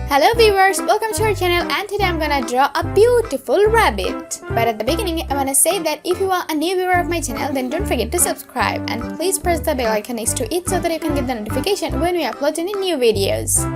Hello viewers, welcome to our channel, and today I'm gonna draw a beautiful rabbit. But at the beginning I wanna say that if you are a new viewer of my channel, then don't forget to subscribe and please press the bell icon next to it so that you can get the notification when we upload any new videos.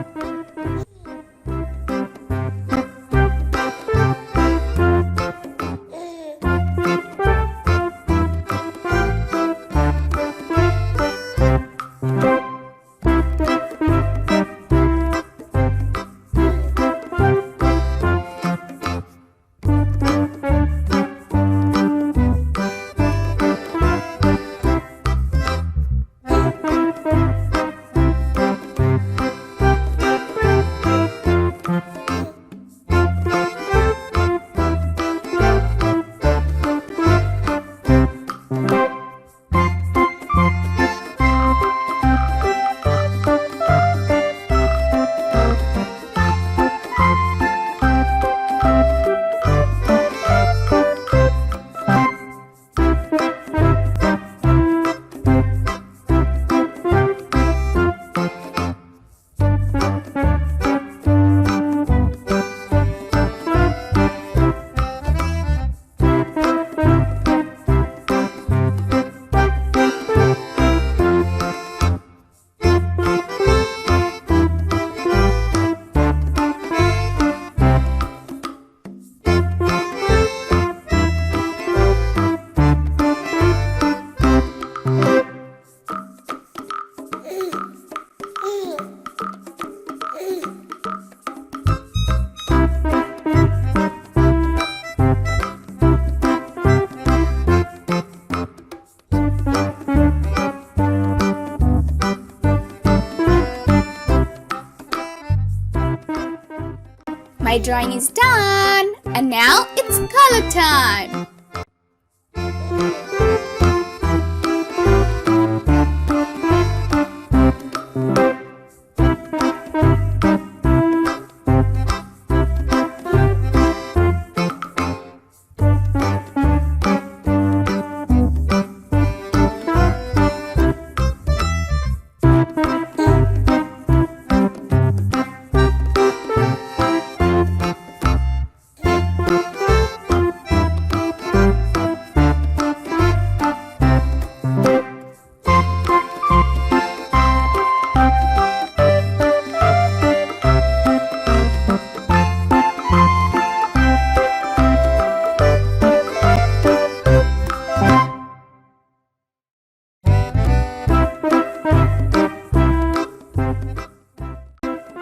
My drawing is done, and now it's color time.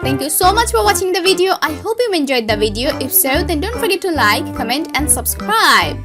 Thank you so much for watching the video. I hope you enjoyed the video. If so, then don't forget to like, comment and subscribe.